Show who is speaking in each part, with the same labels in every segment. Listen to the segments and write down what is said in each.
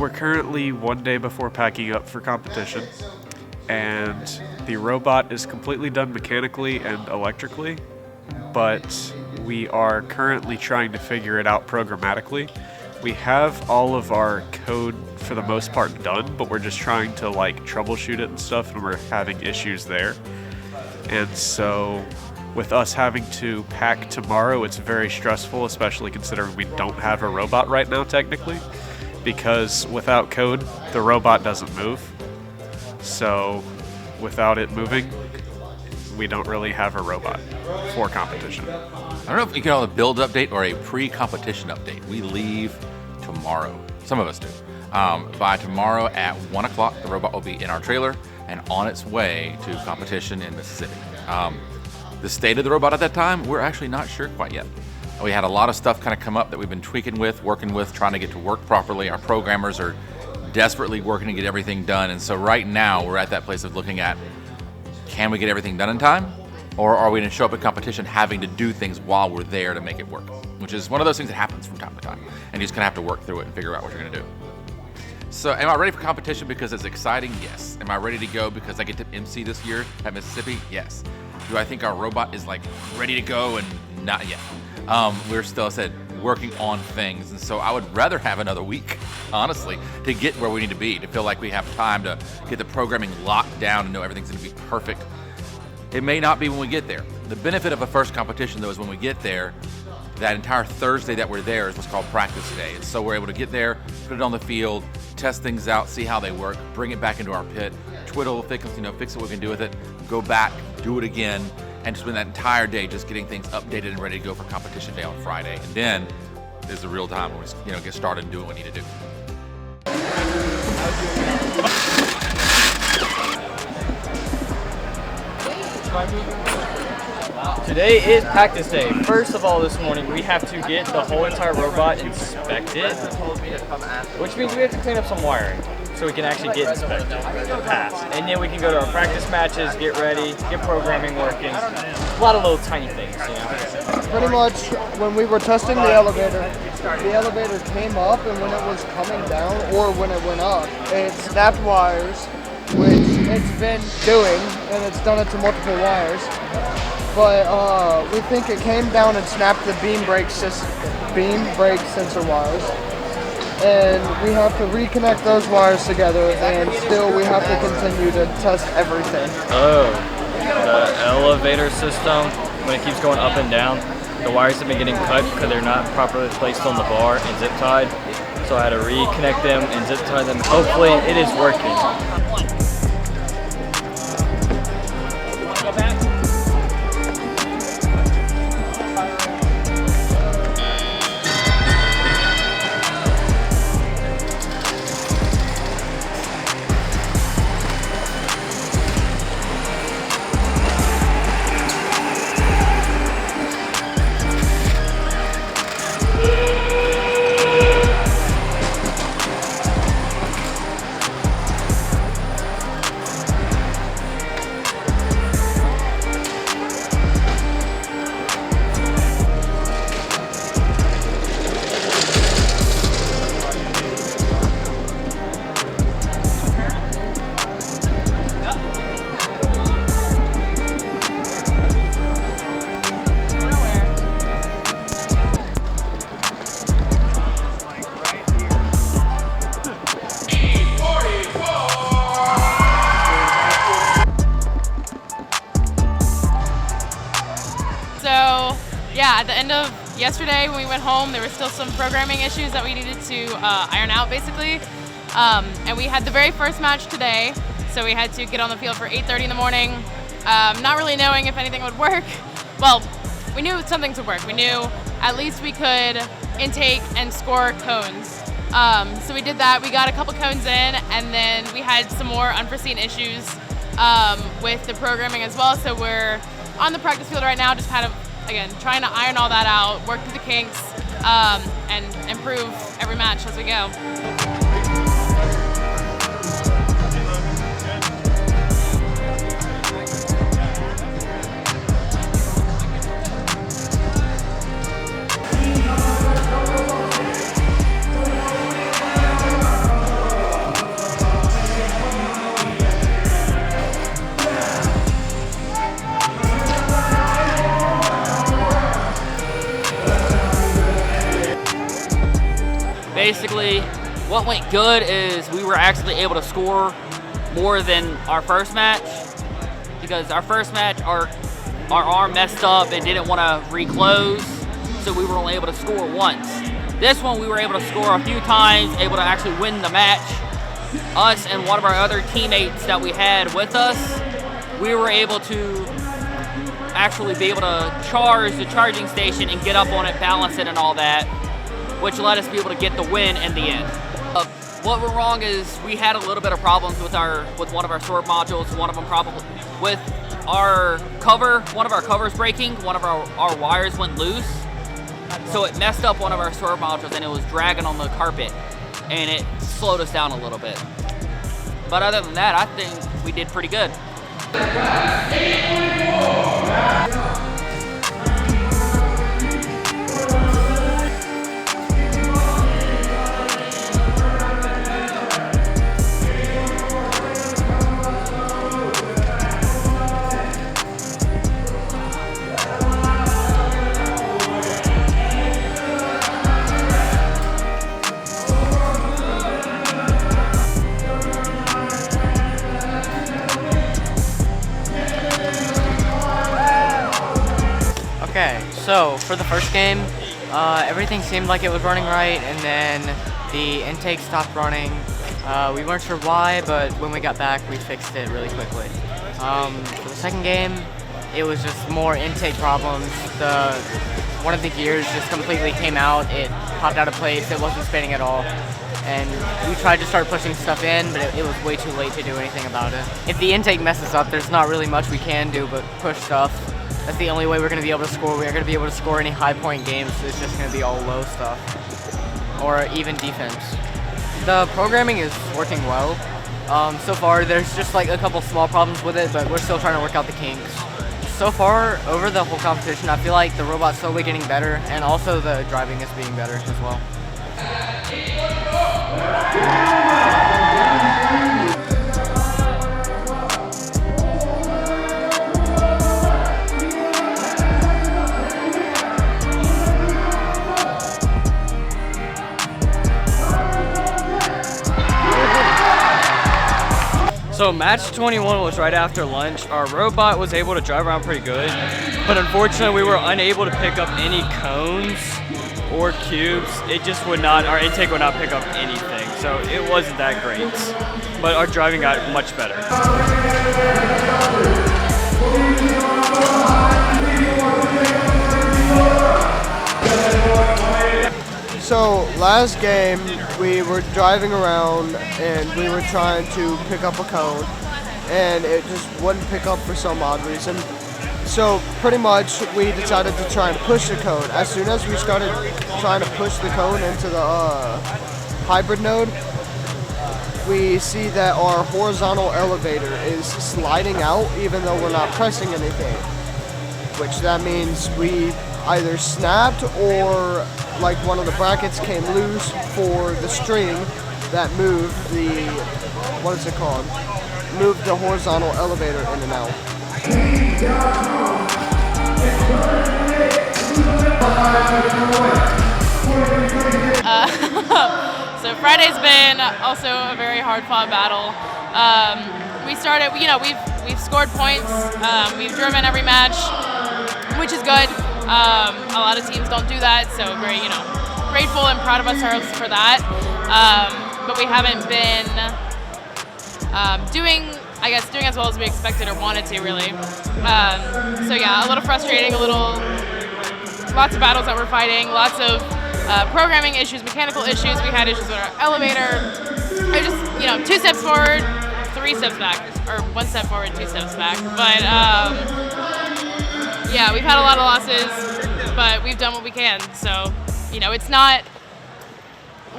Speaker 1: we're currently one day before packing up for competition, and the robot is completely done mechanically and electrically, but we are currently trying to figure it out programmatically. We have all of our code for the most part done, but we're just trying to troubleshoot it and stuff, and we're having issues there. And so with us having to pack tomorrow, it's very stressful, especially considering we don't have a robot right now technically, because without code, the robot doesn't move. So without it moving, we don't really have a robot for competition.
Speaker 2: I don't know if you call it a build update or a pre-competition update. We leave tomorrow. Some of us do. By tomorrow at 1 o'clock, the robot will be in our trailer and on its way to competition in Mississippi. The state of the robot at that time, we're actually not sure quite yet. We had a lot of stuff kind of come up that we've been tweaking with, working with, trying to get to work properly. Our programmers are desperately working to get everything done. And so right now we're at that place of looking at, can we get everything done in time? Or are we going to show up at competition having to do things while we're there to make it work? Which is one of those things that happens from time to time. And you just kind of have to work through it and figure out what you're going to do. So am I ready for competition because it's exciting? Yes. Am I ready to go because I get to MC this year at Mississippi? Yes. Do I think our robot is ready to go? And not yet. We're still, I said, working on things. And so I would rather have another week, honestly, to get where we need to be, to feel like we have time to get the programming locked down and know everything's going to be perfect. It may not be when we get there. The benefit of a first competition, though, is when we get there, that entire Thursday that we're there is what's called practice day. And so we're able to get there, put it on the field, test things out, see how they work, bring it back into our pit, twiddle, fix what we can do with it, go back, do it again, and spend that entire day just getting things updated and ready to go for competition day on Friday. And then is the real time where we get started and do what we need to do.
Speaker 3: Today is practice day. First of all, this morning we have to get the whole entire robot inspected, which means we have to clean up some wiring so we can actually get inspected and pass. And then we can go to our practice matches, get ready, get programming working. A lot of little tiny things,
Speaker 4: Pretty much when we were testing the elevator came up, and when it was coming down or when it went up, it snapped wires, which it's been doing, and it's done it to multiple wires. But we think it came down and snapped the beam brake sensor wires, and we have to reconnect those wires together, and still we have to continue to test everything.
Speaker 3: Oh, the elevator system, when it keeps going up and down, the wires have been getting cut because they're not properly placed on the bar and zip tied. So I had to reconnect them and zip tie them. Hopefully it is working.
Speaker 5: Yeah, at the end of yesterday when we went home, there were still some programming issues that we needed to iron out, basically. And we had the very first match today, so we had to get on the field for 8:30 in the morning, not really knowing if anything would work. Well, we knew some things would work. We knew at least we could intake and score cones. So we did that. We got a couple cones in, and then we had some more unforeseen issues with the programming as well. So we're on the practice field right now, just kind of, again, trying to iron all that out, work through the kinks, and improve every match as we go.
Speaker 6: basically, what went good is we were actually able to score more than our first match, because our first match, our arm messed up and didn't want to reclose, so we were only able to score once. This one we were able to score a few times, able to actually win the match. Us and one of our other teammates that we had with us, we were able to actually be able to charge the charging station and get up on it, balance it and all that, which let us be able to get the win in the end. What went wrong is we had a little bit of problems with one of our sword modules, one of them probably with our cover, one of our covers breaking, one of our wires went loose, so it messed up one of our sword modules and it was dragging on the carpet and it slowed us down a little bit. But other than that, I think we did pretty good.
Speaker 7: Okay, so for the first game, everything seemed like it was running right, and then the intake stopped running. We weren't sure why, but when we got back, we fixed it really quickly. For the second game, it was just more intake problems. One of the gears just completely came out. It popped out of place. It wasn't spinning at all. And we tried to start pushing stuff in, but it was way too late to do anything about it. If the intake messes up, there's not really much we can do but push stuff. That's the only way we're going to be able to score. We aren't going to be able to score any high point games. It's just going to be all low stuff, or even defense. The programming is working well. So far, there's just like a couple small problems with it, but we're still trying to work out the kinks. So far, over the whole competition, I feel like the robot's slowly getting better, and also the driving is being better as well.
Speaker 3: So match 21 was right after lunch. Our robot was able to drive around pretty good, but unfortunately we were unable to pick up any cones or cubes. It just would not, our intake would not pick up anything. So it wasn't that great, but our driving got much better.
Speaker 4: So last game we were driving around and we were trying to pick up a cone and it just wouldn't pick up for some odd reason. So pretty much we decided to try and push the cone. As soon as we started trying to push the cone into the hybrid node, we see that our horizontal elevator is sliding out even though we're not pressing anything, which that means we either snapped or like one of the brackets came loose for the string that moved the, what is it called? Moved the horizontal elevator in and out.
Speaker 5: So Friday's been also a very hard fought battle. We started, we've scored points. We've driven every match, which is good. A lot of teams don't do that, so very, grateful and proud of ourselves for that. But we haven't been doing as well as we expected or wanted to, really. So yeah, a little frustrating, lots of battles that we're fighting, lots of programming issues, mechanical issues. We had issues with our elevator. Or just, 2 steps forward, 3 steps back, or 1 step forward, 2 steps back. But yeah, we've had a lot of losses, but we've done what we can. So, it's not,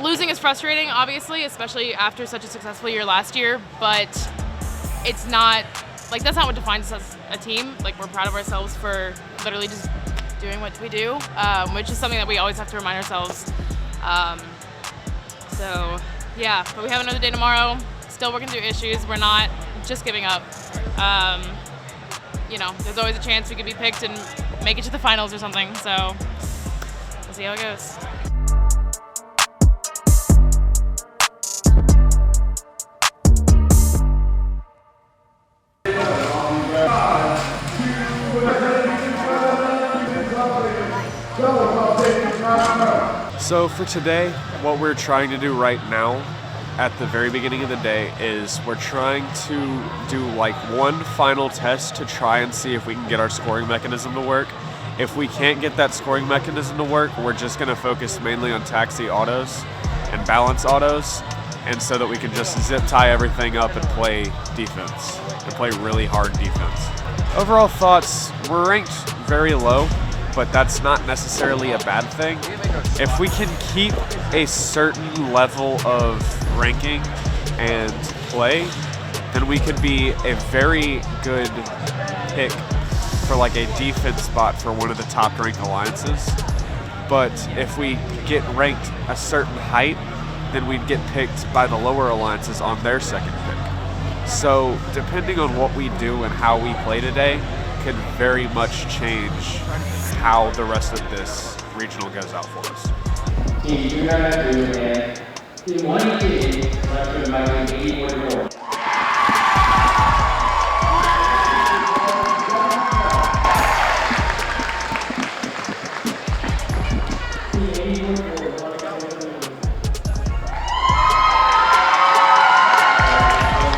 Speaker 5: losing is frustrating, obviously, especially after such a successful year last year, but it's not, that's not what defines us as a team. We're proud of ourselves for literally just doing what we do, which is something that we always have to remind ourselves. So, yeah, but we have another day tomorrow, still working through issues. We're not just giving up. There's always a chance we could be picked and make it to the finals or something, so we'll see how it goes.
Speaker 1: So for today, what we're trying to do right now at the very beginning of the day is we're trying to do like one final test to try and see if we can get our scoring mechanism to work. If we can't get that scoring mechanism to work, we're just going to focus mainly on taxi autos and balance autos, and so that we can just zip tie everything up and play defense, and play really hard defense. Overall thoughts, we're ranked very low, but that's not necessarily a bad thing. If we can keep a certain level of ranking and play, then we could be a very good pick for like a defense spot for one of the top ranked alliances. But if we get ranked a certain height, then we'd get picked by the lower alliances on their second pick. So depending on what we do and how we play today can very much change how the rest of this regional goes out for us.
Speaker 8: Team 2 and Team 1 selected by Team 8044.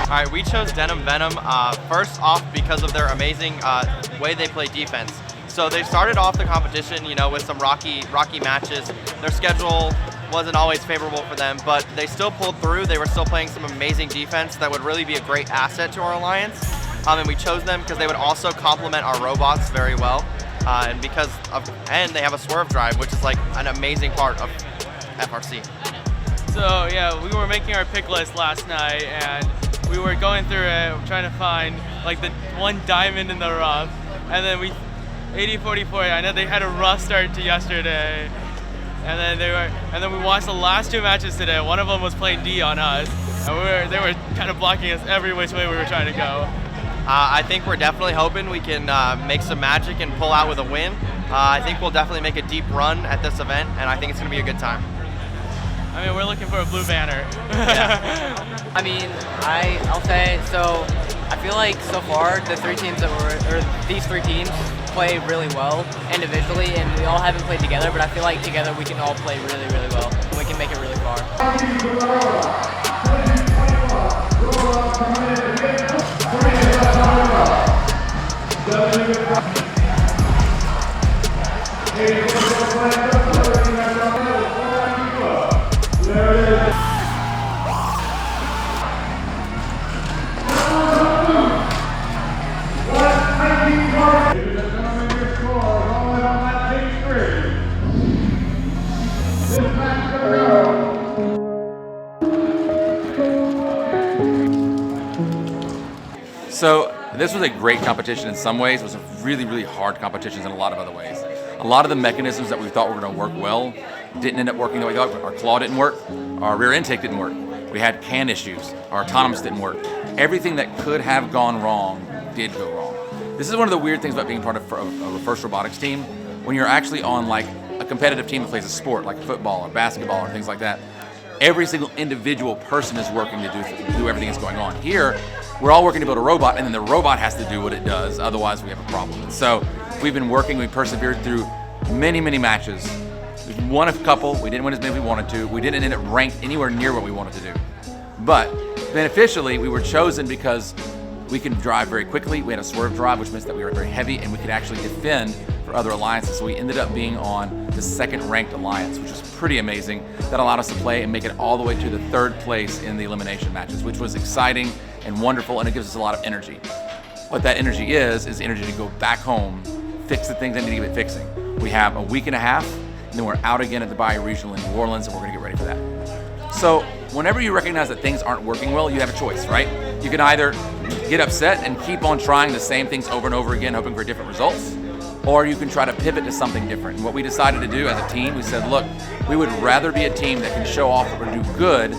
Speaker 9: All right, we chose Denham Venom first off because of their amazing way they play defense. So they started off the competition, with some rocky matches. Their schedule wasn't always favorable for them, but they still pulled through. They were still playing some amazing defense that would really be a great asset to our alliance. And we chose them because they would also complement our robots very well, and they have a swerve drive, which is like an amazing part of FRC.
Speaker 10: So yeah, we were making our pick list last night, and we were going through it, trying to find like the one diamond in the rough, and then 8044. I know they had a rough start to yesterday, and then we watched the last two matches today. One of them was playing D on us, and they were kind of blocking us every which way we were trying to go.
Speaker 9: I think we're definitely hoping we can make some magic and pull out with a win. I think we'll definitely make a deep run at this event, and I think it's going to be a good time.
Speaker 10: I mean, we're looking for a blue banner.
Speaker 9: Yeah.
Speaker 7: I mean, I'll say, so I feel like so far these three teams play really well individually, and we all haven't played together, but I feel like together we can all play really, really well, and we can make it really far.
Speaker 2: So this was a great competition in some ways. It was a really, really hard competition in a lot of other ways. A lot of the mechanisms that we thought were going to work well didn't end up working the way we thought. Our claw didn't work. Our rear intake didn't work. We had can issues. Our autonomous didn't work. Everything that could have gone wrong did go wrong. This is one of the weird things about being part of a reverse robotics team. When you're actually on like a competitive team that plays a sport like football or basketball or things like that, every single individual person is working to do everything that's going on. Here, we're all working to build a robot, and then the robot has to do what it does, otherwise we have a problem. And so we've been working, we persevered through many, many matches. We've won a couple, we didn't win as many as we wanted to. We didn't end up ranked anywhere near what we wanted to do. But beneficially, we were chosen because we can drive very quickly. We had a swerve drive, which means that we were very heavy, and we could actually defend for other alliances. So we ended up being on the second ranked alliance, which was pretty amazing. That allowed us to play and make it all the way to the third place in the elimination matches, which was exciting and wonderful, and it gives us a lot of energy. What that energy is energy to go back home, fix the things that need to get fixing. We have a week and a half, and then we're out again at the Bayou Regional in New Orleans, and we're gonna get ready for that. So whenever you recognize that things aren't working well, you have a choice, right? You can either get upset and keep on trying the same things over and over again, hoping for different results, or you can try to pivot to something different. And what we decided to do as a team, we said, look, we would rather be a team that can show off that we're gonna do good,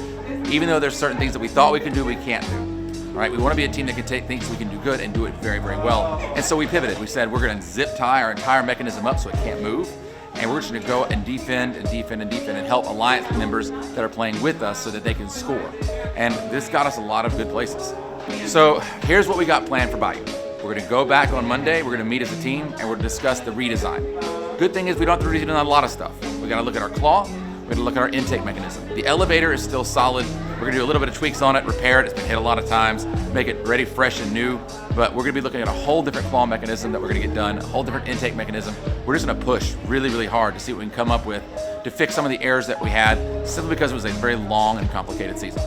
Speaker 2: even though there's certain things that we thought we could do, we can't do. All right, we want to be a team that can take things we can do good and do it very, very well. And so we pivoted. We said we're going to zip tie our entire mechanism up so it can't move, and we're just going to go and defend and defend and defend and help alliance members that are playing with us so that they can score. And this got us a lot of good places. So here's what we got planned for Bayou. We're going to go back on Monday. We're going to meet as a team, and we're going to discuss the redesign. Good thing is we don't have to redesign a lot of stuff. We got to look at our claw. We had to look at our intake mechanism. The elevator is still solid. We're gonna do a little bit of tweaks on it, repair it. It's been hit a lot of times, make it ready, fresh, and new. But we're gonna be looking at a whole different claw mechanism that we're gonna get done, a whole different intake mechanism. We're just gonna push really, really hard to see what we can come up with to fix some of the errors that we had, simply because it was a very long and complicated season.